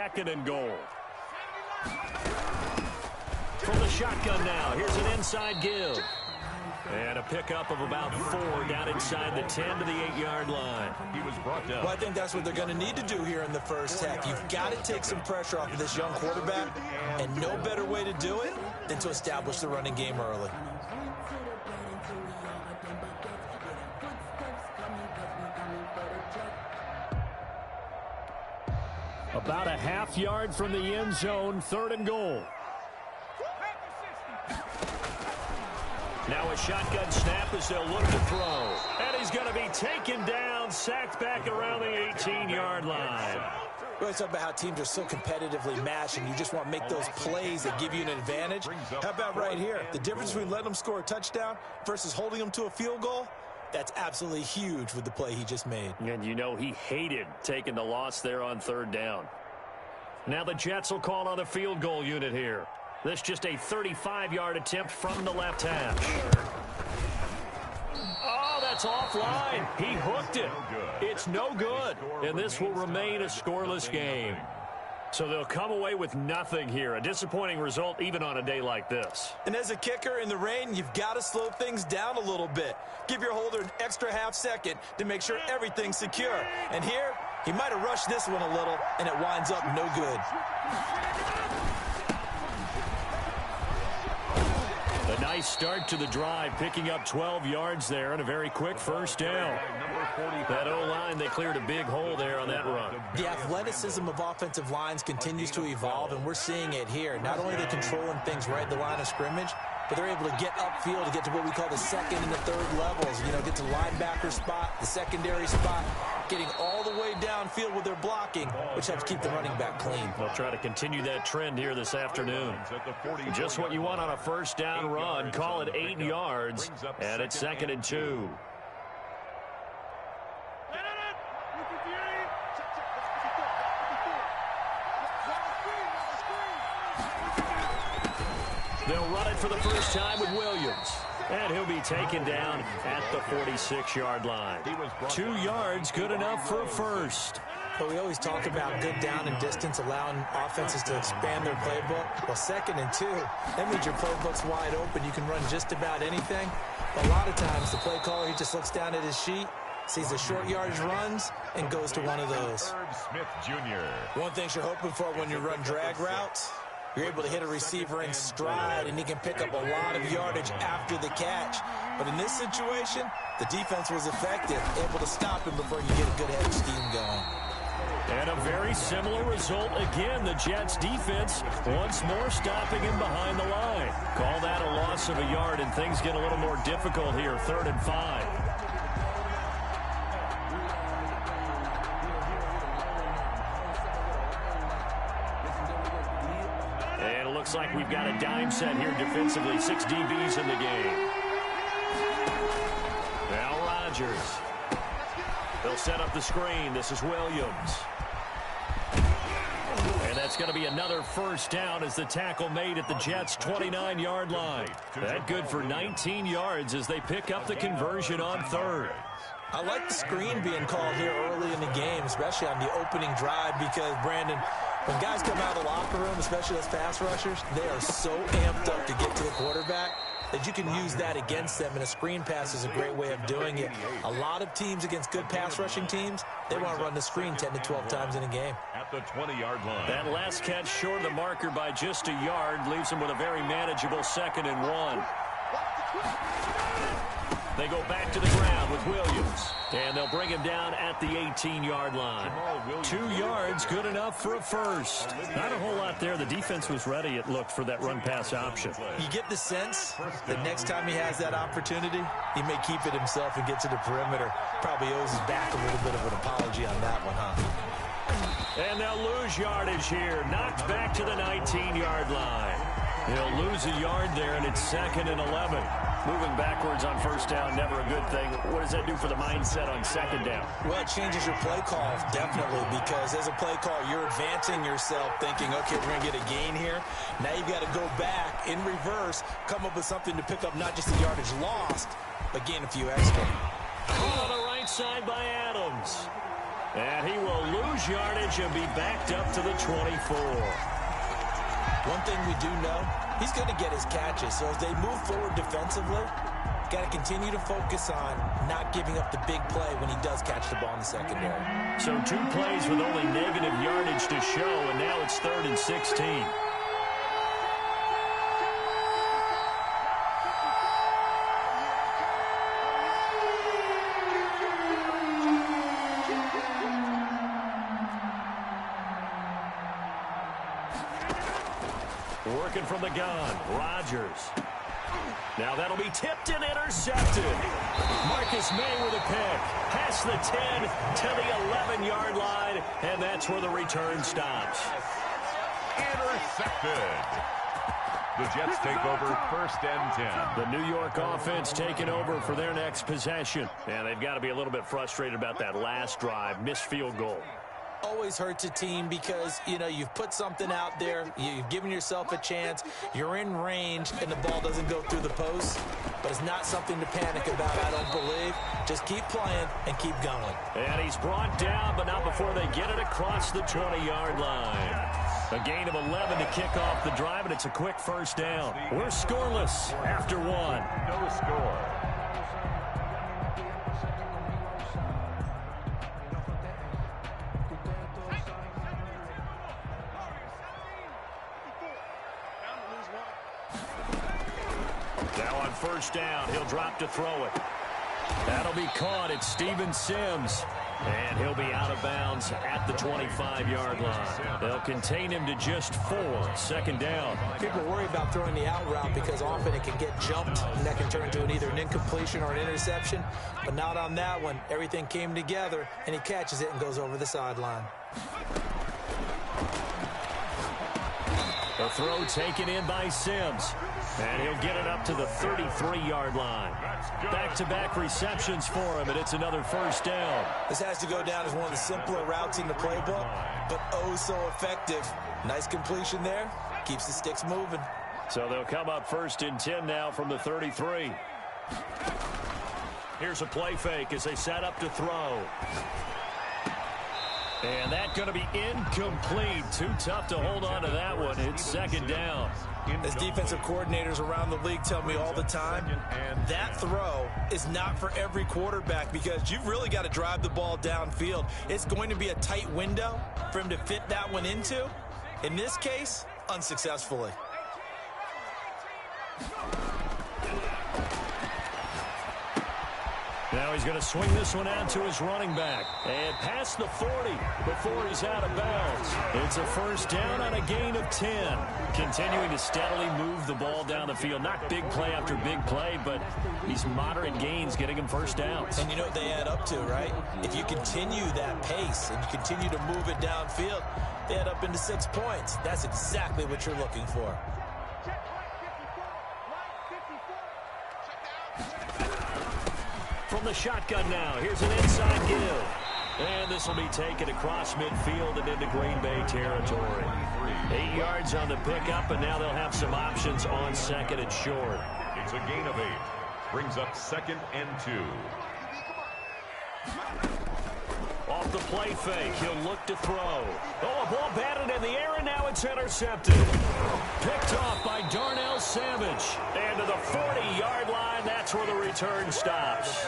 Second and goal. From the shotgun now, here's an inside give. And a pickup of about 4 down inside the 10 to the 8-yard line. He was brought down. Well, I think that's what they're going to need to do here in the first half. You've got to take some pressure off of this young quarterback, and no better way to do it than to establish the running game early. About a half yard from the end zone, 3rd and goal. Now a shotgun snap as they'll look to throw. And he's going to be taken down, sacked back around the 18-yard line. We always talk about how teams are so competitively matched, and you just want to make those plays that give you an advantage. How about right here? The difference between letting them score a touchdown versus holding them to a field goal, that's absolutely huge with the play he just made. And you know he hated taking the loss there on 3rd down. Now the Jets will call on the field goal unit here. This just a 35-yard attempt from the left hash. Oh, that's offline. He hooked it. It's no good. And this will remain a scoreless game. So they'll come away with nothing here. A disappointing result even on a day like this. And as a kicker in the rain, you've got to slow things down a little bit. Give your holder an extra half second to make sure everything's secure. And here, he might have rushed this one a little, and it winds up no good. A nice start to the drive, picking up 12 yards there and a very quick first down. That O-line, they cleared a big hole there on that run. The athleticism of offensive lines continues to evolve, and we're seeing it here. Not only are they controlling things right at the line of scrimmage, but they're able to get upfield to get to what we call the 2nd and the 3rd levels. You know, get to the linebacker spot, the secondary spot, getting all the way downfield with their blocking, which helps keep the running back clean. They'll try to continue that trend here this afternoon. Just what you want on a first down run. Call it 8 yards, and it's 2nd and 2. They'll run it for the first time with Williams. And he'll be taken down at the 46-yard line. 2 yards, good enough for a first. But we always talk about good down and distance, allowing offenses to expand their playbook. Well, 2nd and 2, that means your playbook's wide open. You can run just about anything. But a lot of times, the play caller, he just looks down at his sheet, sees the short yardage runs, and goes to one of those. Smith Jr. One thing you're hoping for when you run drag routes, you're able to hit a receiver in stride, and he can pick up a lot of yardage after the catch. But in this situation, the defense was effective, able to stop him before you get a good head of steam going. And a very similar result again. The Jets defense once more stopping him behind the line. Call that a loss of a yard, and things get a little more difficult here, 3rd and 5. And it looks like we've got a dime set here defensively. 6 DBs in the game. Now Rodgers. They'll set up the screen. This is Williams. And that's going to be another first down as the tackle made at the Jets' 29-yard line. That good for 19 yards as they pick up the conversion on 3rd. I like the screen being called here early in the game, especially on the opening drive, because, Brandon, when guys come out of the locker room, especially those pass rushers, they are so amped up to get to the quarterback that you can use that against them, and a screen pass is a great way of doing it. A lot of teams against good pass rushing teams, they want to run the screen 10 to 12 times in a game. At the 20-yard line. That last catch short of the marker by just a yard leaves them with a very manageable 2nd and 1. They go back to the ground with Williams, and they'll bring him down at the 18-yard line. 2 yards, good enough for a first. Not a whole lot there. The defense was ready, it looked, for that run-pass option. You get the sense that next time he has that opportunity, he may keep it himself and get to the perimeter. Probably owes his back a little bit of an apology on that one, huh? And they'll lose yardage here. Knocked back to the 19-yard line. He'll lose a yard there, and it's 2nd and 11. Moving backwards on first down, never a good thing. What does that do for the mindset on 2nd down? Well, it changes your play call, definitely, because as a play call, you're advancing yourself thinking, okay, we're going to get a gain here. Now you've got to go back in reverse, come up with something to pick up not just the yardage lost, but gain a few extra. Oh, the right side by Adams. And he will lose yardage and be backed up to the 24. One thing we do know, he's going to get his catches. So as they move forward defensively, got to continue to focus on not giving up the big play when he does catch the ball in the secondary. So 2 plays with only negative yardage to show, and now it's 3rd and 16. Working from the gun, Rodgers. Now that'll be tipped and intercepted. Marcus May with a pick. Past the 10 to the 11-yard line, and that's where the return stops. Intercepted. The Jets take over 1st and 10. The New York offense taking over for their next possession. And they've got to be a little bit frustrated about that last drive. Missed field goal. Always hurts a team because, you know, you've put something out there, you've given yourself a chance, you're in range, and the ball doesn't go through the post. But it's not something to panic about, I don't believe. Just keep playing and keep going. And he's brought down, but not before they get it across the 20-yard line. A gain of 11 to kick off the drive, and it's a quick first down. We're scoreless after 1. No score. Now on first down, he'll drop to throw it. That'll be caught. It's Steven Sims. And he'll be out of bounds at the 25-yard line. They'll contain him to just 4. 2nd down. People worry about throwing the out route because often it can get jumped, and that can turn into either an incompletion or an interception. But not on that one. Everything came together, and he catches it and goes over the sideline. The throw taken in by Sims. And he'll get it up to the 33-yard line. Back-to-back receptions for him, and it's another first down. This has to go down as one of the simpler routes in the playbook, but oh so effective. Nice completion there. Keeps the sticks moving. So they'll come up 1st and 10 now from the 33. Here's a play fake as they set up to throw. And that's going to be incomplete. Too tough to hold on to that one. It's 2nd down. As defensive coordinators around the league tell me all the time, that throw is not for every quarterback because you've really got to drive the ball downfield. It's going to be a tight window for him to fit that one into. In this case, unsuccessfully. Now he's going to swing this one out to his running back. And past the 40 before he's out of bounds. It's a first down on a gain of 10. Continuing to steadily move the ball down the field. Not big play after big play, but these moderate gains getting him first downs. And you know what they add up to, right? If you continue that pace and you continue to move it downfield, they add up into 6 points. That's exactly what you're looking for. From the shotgun now, here's an inside give. And this will be taken across midfield and into Green Bay territory. 8 yards on the pickup, and now they'll have some options on 2nd and short. It's a gain of 8. Brings up 2nd and 2. Off the play fake, he'll look to throw. Oh, a ball batted in the air, and now it's intercepted. Picked off by Darnell Savage. And to the 40-yard line, that's where the return stops.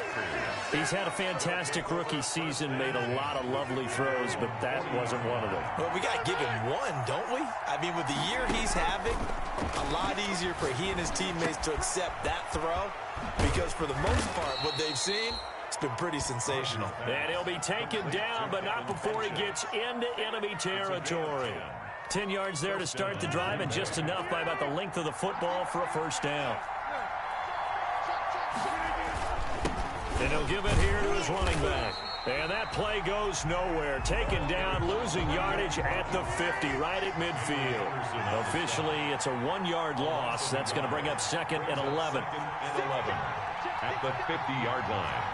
He's had a fantastic rookie season, made a lot of lovely throws, but that wasn't one of them. Well, we got to give him one, don't we? I mean, with the year he's having, a lot easier for he and his teammates to accept that throw because for the most part, what they've seen, it's been pretty sensational. And he'll be taken down, but not before he gets into enemy territory. 10 yards there to start the drive, and just enough by about the length of the football for a first down. And he'll give it here to his running back. And that play goes nowhere. Taken down, losing yardage at the 50, right at midfield. Officially, it's a 1-yard loss. That's going to bring up 2nd and 11. 2nd and 11 at the 50-yard line.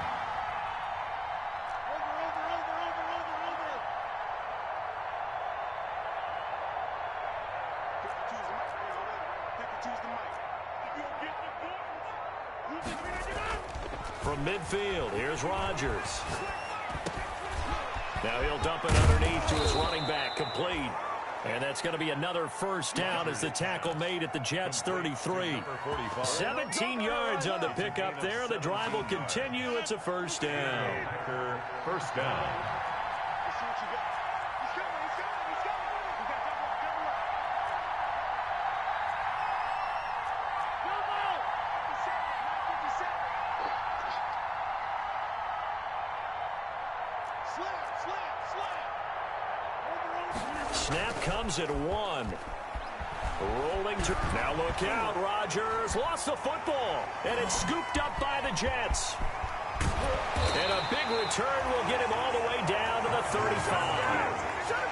From midfield, here's Rodgers. Now he'll dump it underneath to his running back, complete. And that's going to be another first down as the tackle made at the Jets' 33. 17 yards on the pickup there. The drive will continue. It's a first down. First down. Snap comes at 1. Rolling to... Now look out. Rodgers lost the football. And it's scooped up by the Jets. And a big return will get him all the way down to the 35.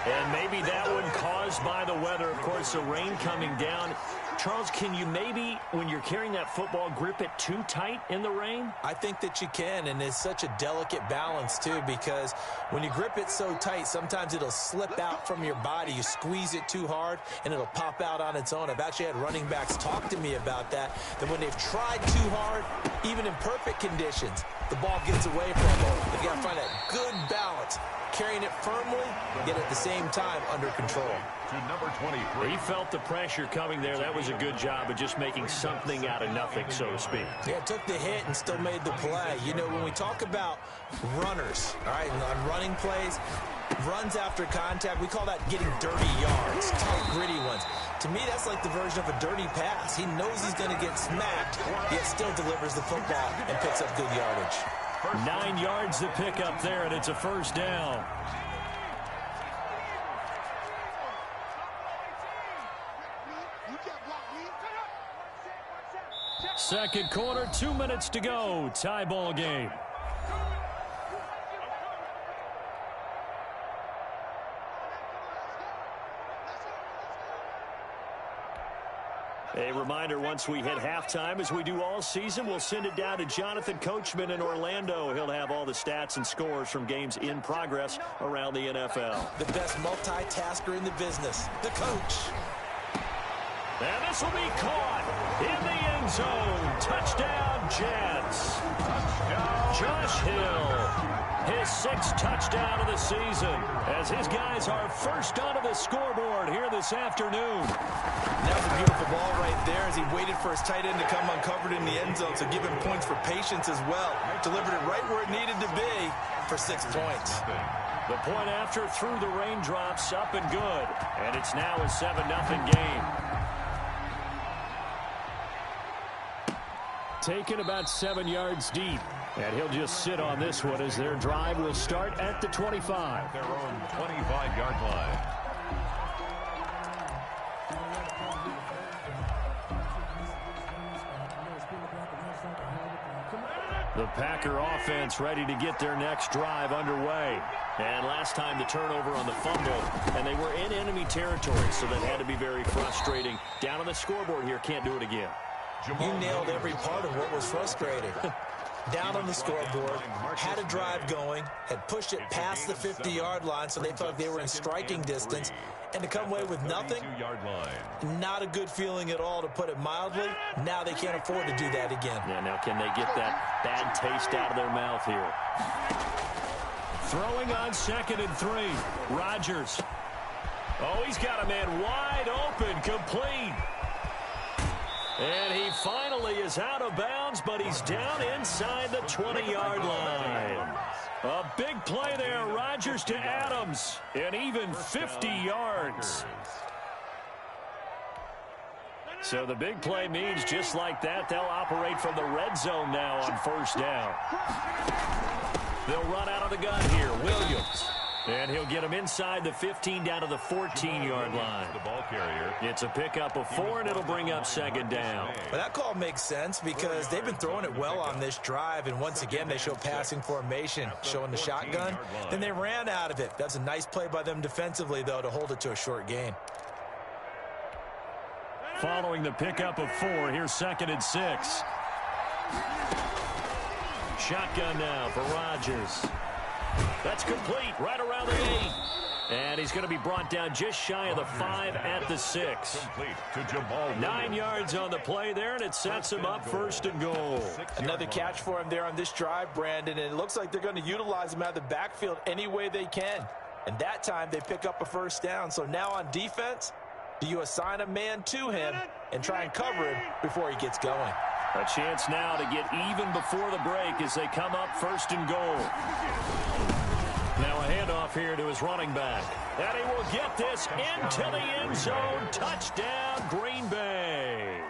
And maybe that one caused by the weather. Of course, the rain coming down. Charles, can you maybe, when you're carrying that football, grip it too tight in the rain? I think that you can, and it's such a delicate balance, too, because when you grip it so tight, sometimes it'll slip out from your body. You squeeze it too hard, and it'll pop out on its own. I've actually had running backs talk to me about that when they've tried too hard, even in perfect conditions, the ball gets away from them. They've got to find that good balance, carrying it firmly, yet at the same time under control. To number 23. He felt the pressure coming there. That was a good job of just making something out of nothing, so to speak. Yeah, took the hit and still made the play. You know, when we talk about runners, all right, on running plays, runs after contact, we call that getting dirty yards, tight, gritty ones. To me, that's like the version of a dirty pass. He knows he's going to get smacked, yet still delivers the football and picks up good yardage. 9 yards to pick up there, and it's a first down. Second quarter, 2 minutes to go. Tie ball game. A reminder, once we hit halftime, as we do all season, we'll send it down to Jonathan Coachman in Orlando. He'll have all the stats and scores from games in progress around the NFL. The best multitasker in the business, the coach. And this will be caught in the end zone. Touchdown, Jets. Josh Hill, his 6th touchdown of the season, as his guys are first onto the scoreboard here this afternoon. That was a beautiful ball right there as he waited for his tight end to come uncovered in the end zone, so give him points for patience as well. Delivered it right where it needed to be for 6 points. The point after through the raindrops, up and good. And it's now a 7-0 game. Taken about 7 yards deep. And he'll just sit on this one as their drive will start at the 25. Their own 25-yard line. The Packer offense ready to get their next drive underway. And last time the turnover on the fumble, and they were in enemy territory, so that had to be very frustrating. Down on the scoreboard here, can't do it again. You nailed every part of what was frustrating. Down on the scoreboard, had a drive going, had pushed it past the 50-yard line, so they felt they were in striking distance, and to come away with nothing, not a good feeling at all, to put it mildly. Now they can't afford to do that again. Yeah, now can they get that bad taste out of their mouth here? Throwing on 2nd and 3. Rodgers. Oh, he's got a man wide open, complete. And he finally is out of bounds, but he's down inside the 20-yard line. A big play there, Rodgers to Adams, and even 50 yards. So the big play means just like that, they'll operate from the red zone now on first down. They'll run out of the gun here, Williams. And he'll get him inside the 15 down to the 14-yard line. The ball carrier. It's a pickup of 4, and it'll bring up 2nd down. Well, that call makes sense because they've been throwing it well on this drive, and once again they show passing formation, showing the shotgun. Then they ran out of it. That's a nice play by them defensively, though, to hold it to a short gain. Following the pickup of 4, here's 2nd and 6. Shotgun now for Rodgers. That's complete right around the 8. And he's going to be brought down just shy of the 5 at the 6. Complete to Jamal. 9 yards on the play there, and it sets him up 1st and goal. Another catch for him there on this drive, Brandon, and it looks like they're going to utilize him out of the backfield any way they can. And that time they pick up a 1st down. So now on defense, do you assign a man to him and try and cover him before he gets going? A chance now to get even before the break as they come up 1st and goal. Now a handoff here to his running back. And he will get this into the end zone. Touchdown, Green Bay.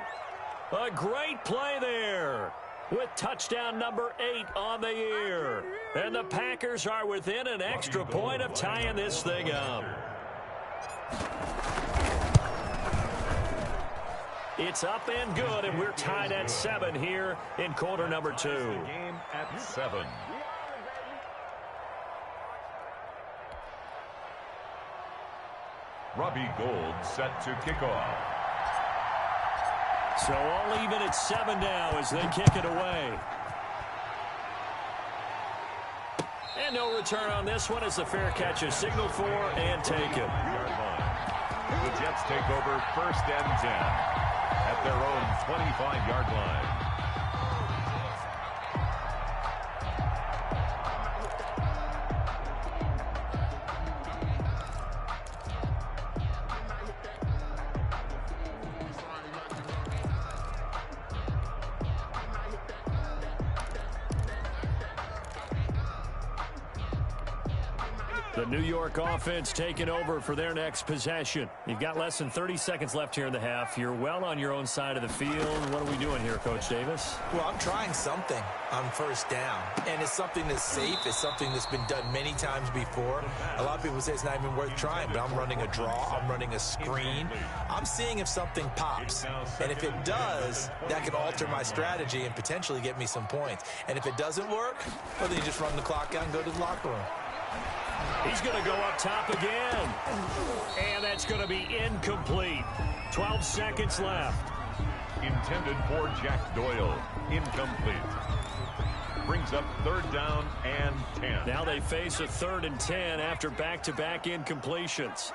A great play there with touchdown number 8 on the year. And the Packers are within an extra point of tying this thing up. It's up and good, and we're tied at 7 here in quarter number 2. Game at 7. Robbie Gould set to kick off. So all even at 7 now as they kick it away. And no return on this one as the fair catch is signaled for and taken. The Jets take over 1st and 10. At their own 25-yard line. The New York offense taking over for their next possession. You've got less than 30 seconds left here in the half. You're well on your own side of the field. What are we doing here, Coach Davis? Well, I'm trying something on 1st down, and it's something that's safe. It's something that's been done many times before. A lot of people say it's not even worth trying, but I'm running a draw. I'm running a screen. I'm seeing if something pops, and if it does, that could alter my strategy and potentially get me some points. And if it doesn't work, well, then you just run the clock out and go to the locker room. He's going to go up top again. And that's going to be incomplete. 12 seconds left. Intended for Jack Doyle. Incomplete. Brings up 3rd down and 10. Now they face a 3rd and 10 after back-to-back incompletions.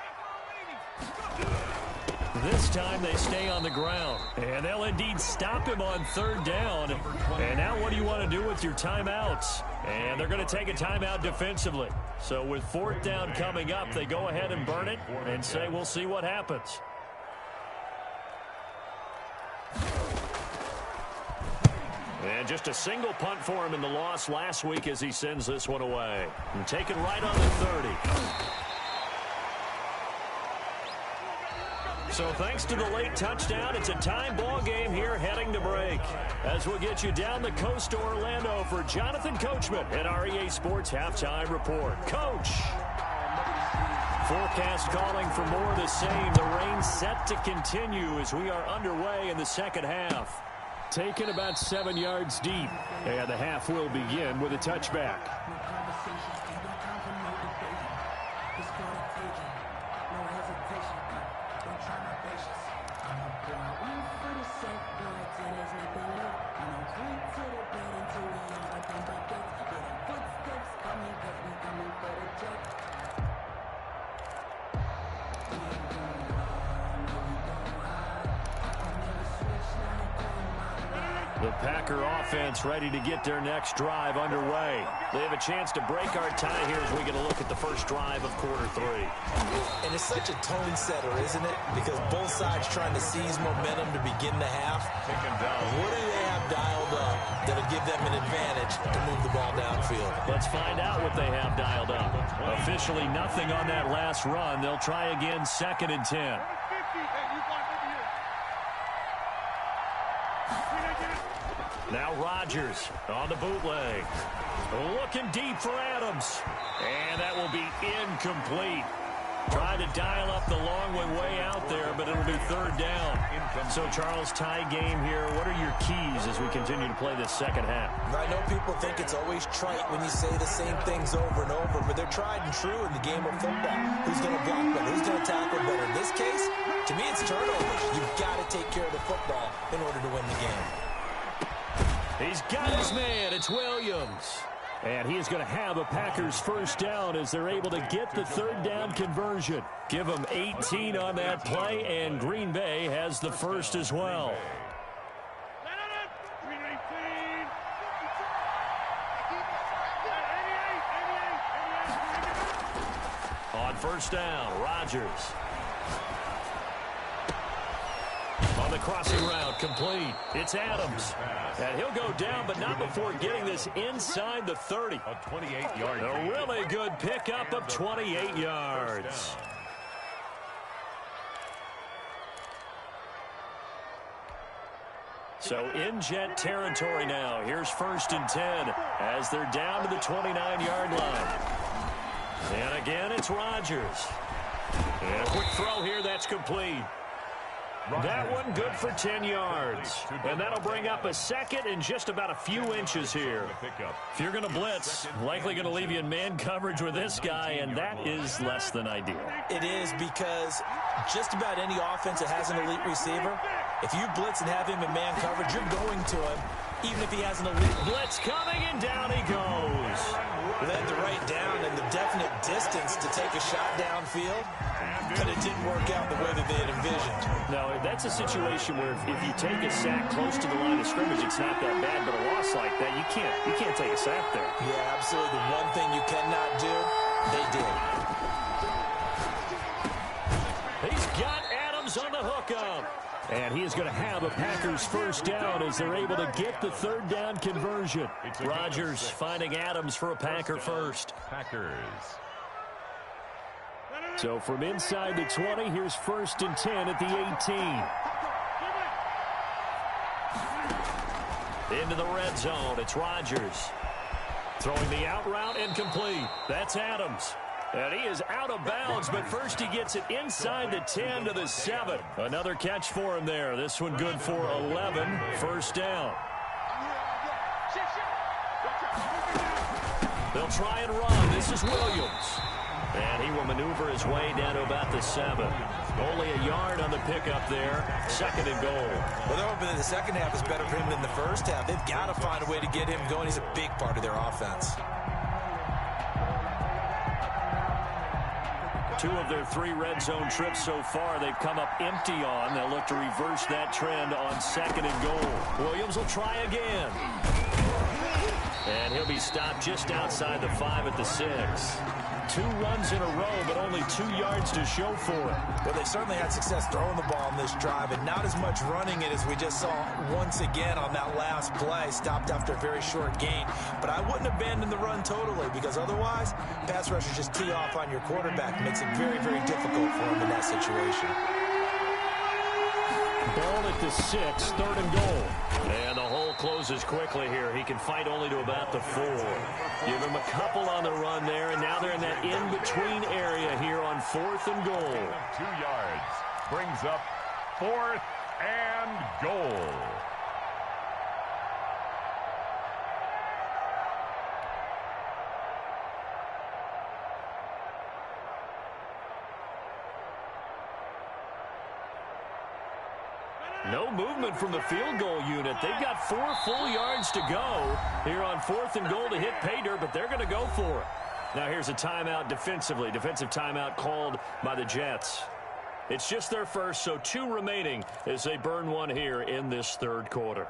This time they stay on the ground. And they'll indeed stop him on 3rd down. And now what do you want to do with your timeouts? And they're going to take a timeout defensively. So with 4th down coming up, they go ahead and burn it and say we'll see what happens. And just a single punt for him in the loss last week as he sends this one away. And taken right on the 30. So thanks to the late touchdown, it's a time ball game here heading to break. As we'll get you down the coast to Orlando for Jonathan Coachman at our EA Sports Halftime Report. Coach! Forecast calling for more of the same. The rain set to continue as we are underway in the second half. Taken about 7 yards deep. And the half will begin with a touchback. The Packer offense ready to get their next drive underway. They have a chance to break our tie here as we get a look at the first drive of quarter 3. And it's such a tone setter, isn't it? Because both sides trying to seize momentum to begin the half. What do they have dialed up that'll give them an advantage to move the ball downfield? Let's find out what they have dialed up. Officially nothing on that last run. They'll try again 2nd and 10. Now Rodgers on the bootleg. Looking deep for Adams. And that will be incomplete. Trying to dial up the long one way out there, but it'll be 3rd down. So, Charles, tie game here. What are your keys as we continue to play this second half? I know people think it's always trite when you say the same things over and over, but they're tried and true in the game of football. Who's going to block better? Who's going to tackle better? In this case, to me, it's turnovers. You've got to take care of the football in order to win the game. He's got his man. It's Williams. And he is going to have a Packers first down as they're able to get the third down conversion. Give them 18 on that play, and Green Bay has the first as well. On first down, Rodgers. On the crossing route, complete. It's Adams. And he'll go down, but not before getting this inside the 30. A 28-yard. A really good pickup of 28 yards. So in Jet territory now. Here's 1st and 10 as they're down to the 29-yard line. And again, it's Rodgers. And a quick throw here, that's complete. That one good for 10 yards. And that'll bring up a second and just about a few inches here. If you're going to blitz, likely going to leave you in man coverage with this guy, and that is less than ideal. It is, because just about any offense that has an elite receiver, if you blitz and have him in man coverage, you're going to him, even if he has an elite blitz coming, and down he goes. Led the right down and the definite distance to take a shot downfield, but it didn't work out the way that they had envisioned. No, that's a situation where if you take a sack close to the line of scrimmage, it's not that bad, but a loss like that, you can't take a sack there. Yeah, absolutely. The one thing you cannot do, they did. He's got Adams on the hookup. And he is going to have a Packers first down as they're able to get the third down conversion. Rodgers finding Adams for a Packer first. Packers. So from inside the 20, here's 1st and 10 at the 18. Into the red zone, it's Rodgers. Throwing the out route, incomplete. That's Adams. And he is out of bounds, but first he gets it inside the 10 to the 7. Another catch for him there. This one good for 11. First down. They'll try and run. This is Williams. And he will maneuver his way down to about the 7. Only a yard on the pickup there. 2nd and goal. Well, they're hoping that the second half is better for him than the first half. They've got to find a way to get him going. He's a big part of their offense. 2 of their 3 red zone trips so far, they've come up empty on. They'll look to reverse that trend on 2nd and goal. Williams will try again. And he'll be stopped just outside the 5 at the 6. 2 runs in a row, but only 2 yards to show for it. Well, they certainly had success throwing the ball on this drive, and not as much running it as we just saw once again on that last play. Stopped after a very short gain. But I wouldn't abandon the run totally, because otherwise, pass rushers just tee off on your quarterback. Makes it very, very difficult for him in that situation. Ball at the 6, 3rd and goal. And the hole closes quickly here. He can fight only to about the 4. Give him a couple on the run there, and now they're in that in-between area here on 4th and goal. 2 yards. Brings up 4th and goal. No movement from the field goal unit. They've got 4 full yards to go here on 4th and goal to hit pay dirt, but they're going to go for it. Now here's a timeout defensively. Defensive timeout called by the Jets. It's just their first, so 2 remaining as they burn one here in this 3rd quarter.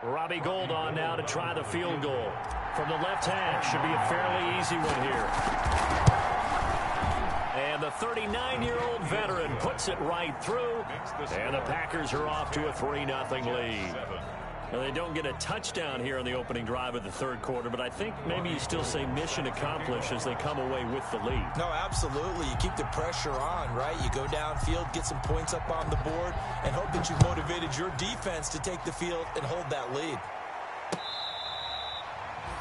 Robbie Gould on now to try the field goal. From the left hash, should be a fairly easy one here. And the 39-year-old veteran puts it right through. And the Packers are off to a 3-0 lead. Now, they don't get a touchdown here on the opening drive of the 3rd quarter, but I think maybe you still say mission accomplished as they come away with the lead. No, absolutely. You keep the pressure on, right? You go downfield, get some points up on the board, and hope that you've motivated your defense to take the field and hold that lead.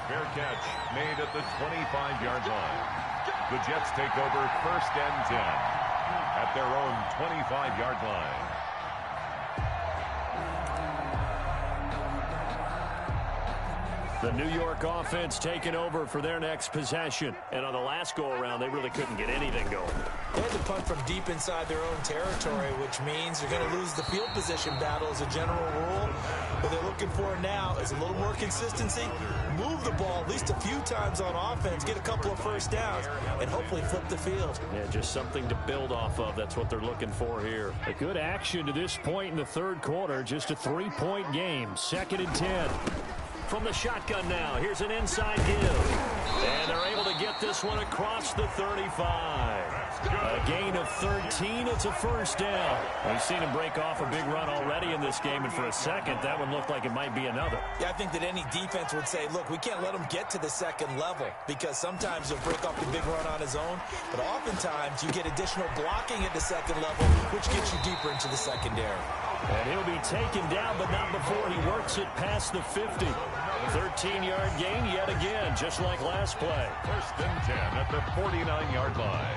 Fair catch made at the 25-yard line. The Jets take over 1st and 10 at their own 25-yard line. The New York offense taking over for their next possession. And on the last go-around, they really couldn't get anything going. They had to punt from deep inside their own territory, which means they're going to lose the field position battle as a general rule. What they're looking for now is a little more consistency, move the ball at least a few times on offense, get a couple of first downs, and hopefully flip the field. Yeah, just something to build off of. That's what they're looking for here. A good action to this point in the third quarter. Just a 3-point game. 2nd and 10. From the shotgun now, here's an inside give. And they're able to get this one across the 35. A gain of 13, it's a first down. We've seen him break off a big run already in this game, and for a second, that one looked like it might be another. Yeah, I think that any defense would say, look, we can't let him get to the second level, because sometimes he'll break off the big run on his own, but oftentimes you get additional blocking at the second level, which gets you deeper into the secondary. And he'll be taken down, but not before he works it past the 50. 13-yard gain yet again, just like last play. 1st and 10 at the 49-yard line.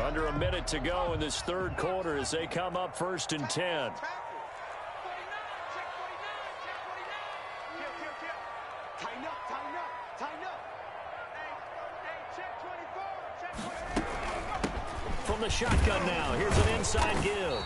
Under a minute to go in this third quarter as they come up 1st and 10. From the shotgun now, here's an inside give.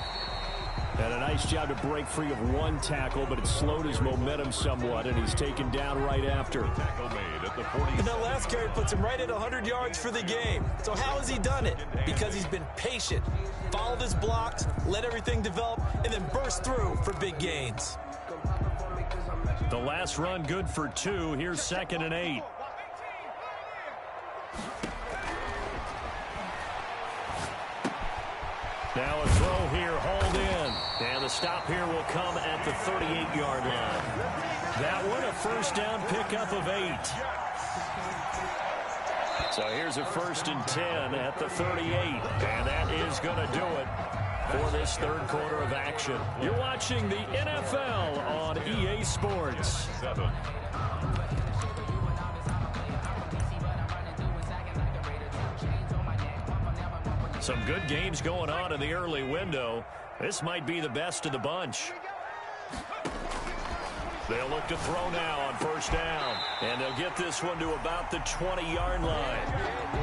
And a nice job to break free of one tackle, but it slowed his momentum somewhat, and he's taken down right after. Tackle made at the 40. And that last carry puts him right at 100 yards for the game. So how has he done it? Because he's been patient, followed his blocks, let everything develop, and then burst through for big gains. The last run good for 2. Here's 2nd and 8. Now a throw here, hauled in. And the stop here will come at the 38-yard line. That one, a first down pickup of 8. So here's a 1st and 10 at the 38. And that is going to do it for this third quarter of action. You're watching the NFL on EA Sports. 7. Some good games going on in the early window. This might be the best of the bunch. They'll look to throw now on 1st down. And they'll get this one to about the 20-yard line.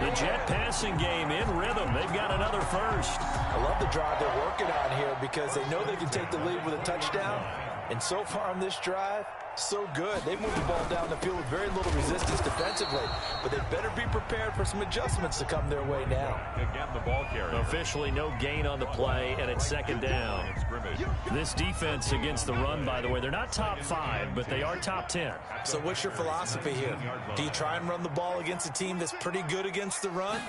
The Jet passing game in rhythm. They've got another first. I love the drive they're working on here because they know they can take the lead with a touchdown. And so far on this drive, so good. They moved the ball down the field with very little resistance defensively. But they better be prepared for some adjustments to come their way now. Again, the ball carrier. Officially no gain on the play, and it's 2nd down. This defense against the run, by the way, they're not top 5, but they are top 10. So what's your philosophy here? Do you try and run the ball against a team that's pretty good against the run?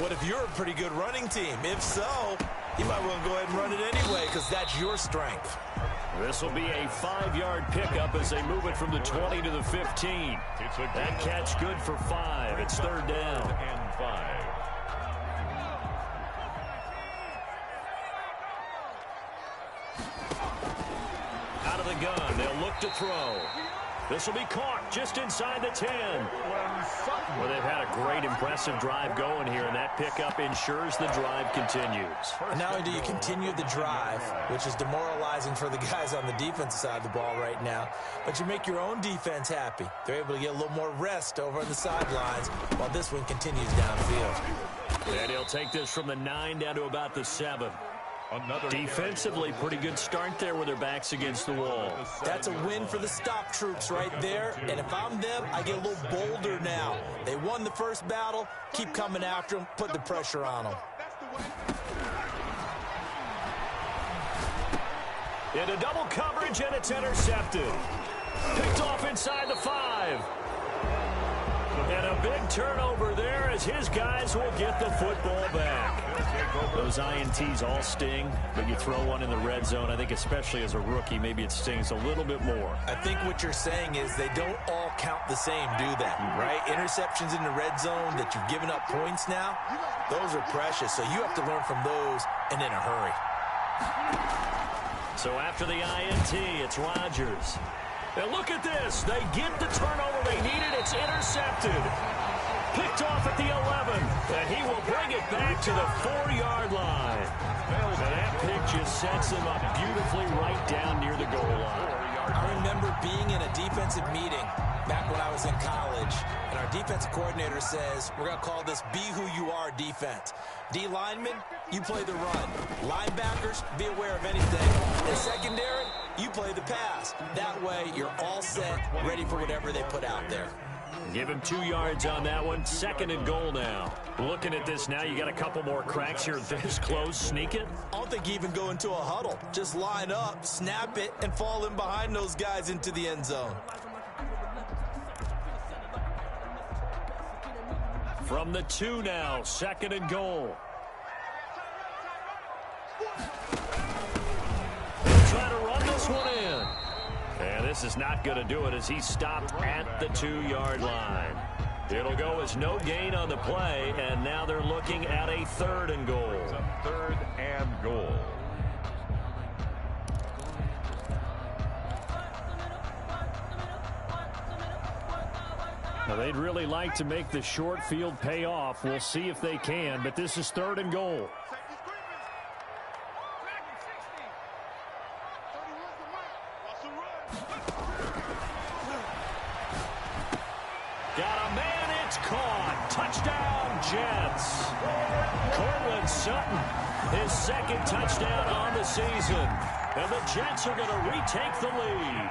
What if you're a pretty good running team? If so, you might well go ahead and run it anyway because that's your strength. This will be a 5-yard pickup as they move it from the 20 to the 15. That catch good for 5. It's 3rd down. And 5. Out of the gun, they'll look to throw. This will be caught just inside the 10. Well, they've had a great, impressive drive going here, and that pickup ensures the drive continues. And not only do you continue the drive, which is demoralizing for the guys on the defensive side of the ball right now, but you make your own defense happy. They're able to get a little more rest over on the sidelines while this one continues downfield. And he'll take this from the 9 down to about the 7. Defensively, pretty good start there with their backs against the wall. That's a win for the stop troops right there. And if I'm them, I get a little bolder now. They won the first battle. Keep coming after them. Put the pressure on them. Into double coverage, and it's intercepted. Picked off inside the 5. And a big turnover there as his guys will get the football back. Those INTs all sting, but you throw one in the red zone, I think especially as a rookie, maybe it stings a little bit more. I think what you're saying is they don't all count the same, do that, right? Interceptions in the red zone that you've given up points now, those are precious, so you have to learn from those and in a hurry. So after the INT, it's Rodgers. And look at this. They get the turnover they needed. It's intercepted. Picked off at the 11. And he will bring it back to the 4-yard line. And that pick just sets them up beautifully right down near the goal line. I remember being in a defensive meeting back when I was in college, and our defensive coordinator says, we're going to call this Be Who You Are defense. D linemen, you play the run. Linebackers, be aware of anything. And secondary, you play the pass. That way, you're all set, ready for whatever they put out there. Give him 2 yards on that one. 2nd and goal now. Looking at this now, you got a couple more cracks here this close. Sneak it. I don't think you even go into a huddle. Just line up, snap it, and fall in behind those guys into the end zone. From the 2 now, 2nd and goal. They'll try to run this one in. And this is not going to do it as he stopped at the 2-yard line. It'll go as no gain on the play, and now they're looking at a 3rd and goal. It's a 3rd and goal. Now, they'd really like to make the short field pay off. We'll see if they can, but this is 3rd and goal. Got a man, it's caught. Touchdown, Jets. Cortland Sutton, his 2nd touchdown on the season. And the Jets are going to retake the lead.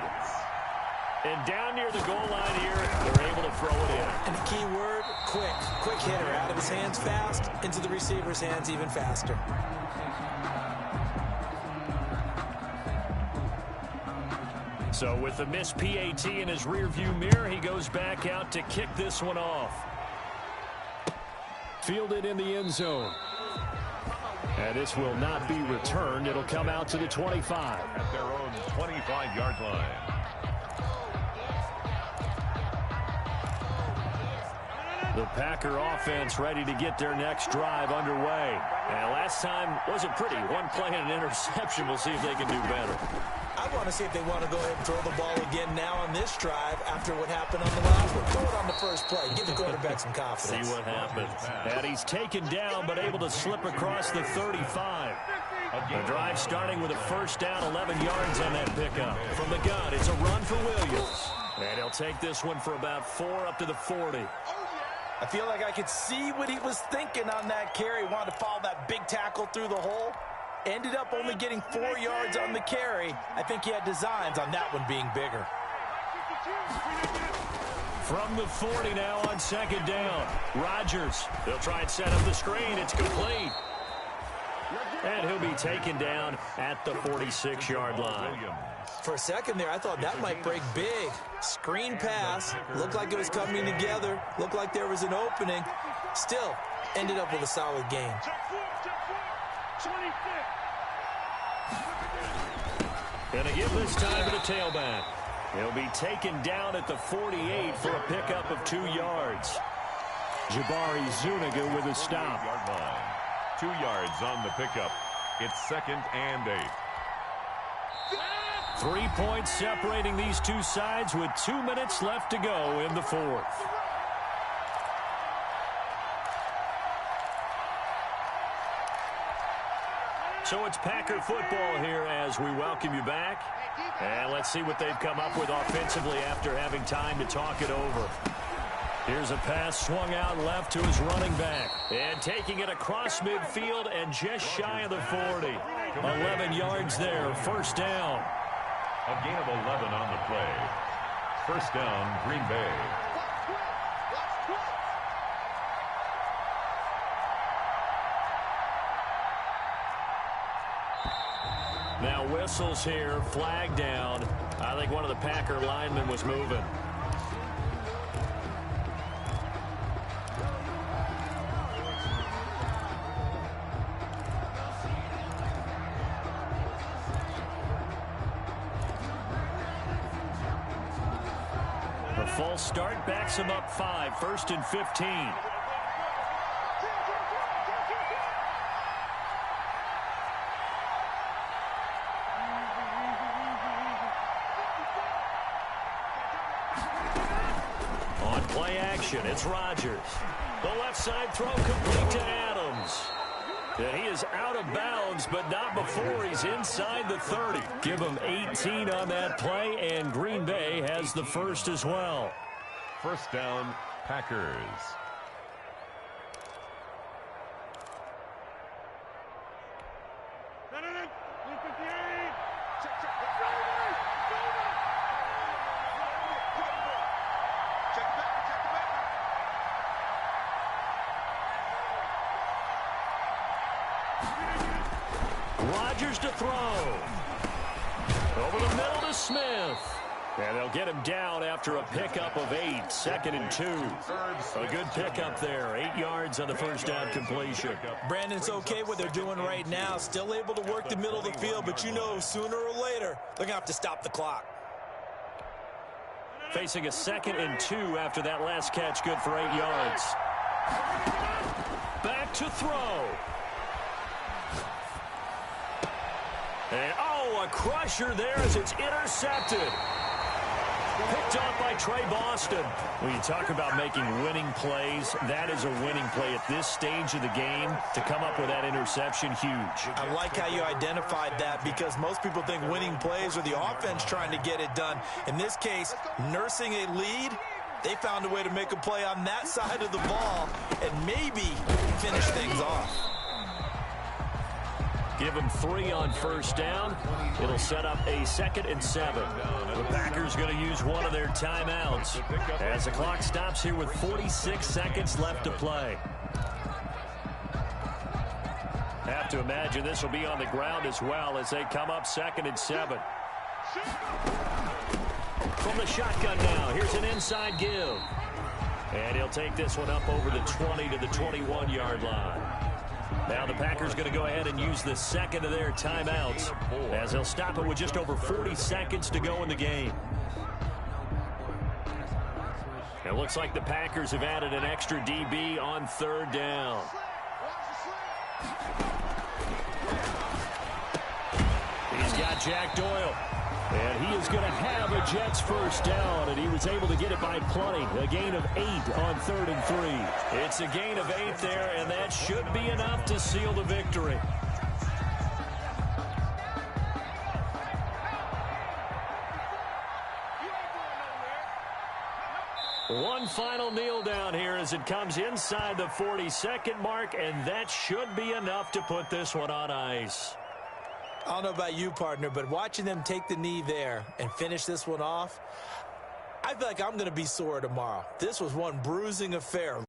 And down near the goal line here, they're able to throw it in. And the key word, quick. Quick hitter. Out of his hands fast, into the receiver's hands even faster. So with the missed PAT in his rearview mirror, he goes back out to kick this one off. Fielded in the end zone. And this will not be returned. It'll come out to the 25. At their own 25-yard line. The Packer offense ready to get their next drive underway. And last time wasn't pretty. One play and an interception. We'll see if they can do better. I want to see if they want to go ahead and throw the ball again now on this drive after what happened on the last one. Throw it on the first play. Give the quarterback some confidence. See what happens. And he's taken down but able to slip across the 35. The drive starting with a 1st down, 11 yards on that pickup. From the gun, it's a run for Williams. And he'll take this one for about 4 up to the 40. I feel like I could see what he was thinking on that carry. Wanted to follow that big tackle through the hole. Ended up only getting 4 yards on the carry. I think he had designs on that one being bigger. From the 40 now on 2nd down. Rodgers. They'll try and set up the screen. It's complete. And he'll be taken down at the 46-yard line. For a second there, I thought that might break big. Screen pass. Looked like it was coming together. Looked like there was an opening. Still, ended up with a solid gain. And a give this time to the tailback. He'll be taken down at the 48 for a pickup of 2 yards. Jabari Zuniga with a stop. 2 yards on the pickup. It's 2nd and 8. 3 points separating these two sides with 2 minutes left to go in the 4th. So it's Packer football here as we welcome you back. And let's see what they've come up with offensively after having time to talk it over. Here's a pass swung out left to his running back. And taking it across midfield and just shy of the 40. 11 yards there, 1st down. A gain of 11 on the play. 1st down, Green Bay. Now whistles here, flag down. I think one of the Packer linemen was moving. A false start backs him up 5, 1st and 15. Play action. It's Rodgers. The left side throw complete to Adams. And he is out of bounds, but not before he's inside the 30. Give him 18 on that play, and Green Bay has the first as well. First down, Packers. Rodgers to throw. Over the middle to Smith. And they'll get him down after a pickup of 8. 2nd and 2. A good pickup there. 8 yards on the first down completion. Brandon's okay what they're doing right now. Still able to work the middle of the field, but you know sooner or later they're going to have to stop the clock. Facing a 2nd and 2 after that last catch. Good for 8 yards. Back to throw. And, a crusher there as it's intercepted. Picked off by Trey Boston. When you talk about making winning plays, that is a winning play at this stage of the game. To come up with that interception, huge. I like how you identified that because most people think winning plays are the offense trying to get it done. In this case, nursing a lead, they found a way to make a play on that side of the ball and maybe finish things off. Give him 3 on first down. It'll set up a 2nd and 7. The Packers going to use one of their timeouts as the clock stops here with 46 seconds left to play. Have to imagine this will be on the ground as well as they come up 2nd and 7. From the shotgun now, here's an inside give. And he'll take this one up over the 20 to the 21-yard line. Now the Packers going to go ahead and use the 2nd of their timeouts as they'll stop it with just over 40 seconds to go in the game. It looks like the Packers have added an extra DB on 3rd down. He's got Jack Doyle. And he is going to have a Jets first down, and he was able to get it by plenty. A gain of 8 on 3rd and 3. It's a gain of 8 there, and that should be enough to seal the victory. One final kneel down here as it comes inside the 40-second mark, and that should be enough to put this one on ice. I don't know about you, partner, but watching them take the knee there and finish this one off, I feel like I'm going to be sore tomorrow. This was one bruising affair.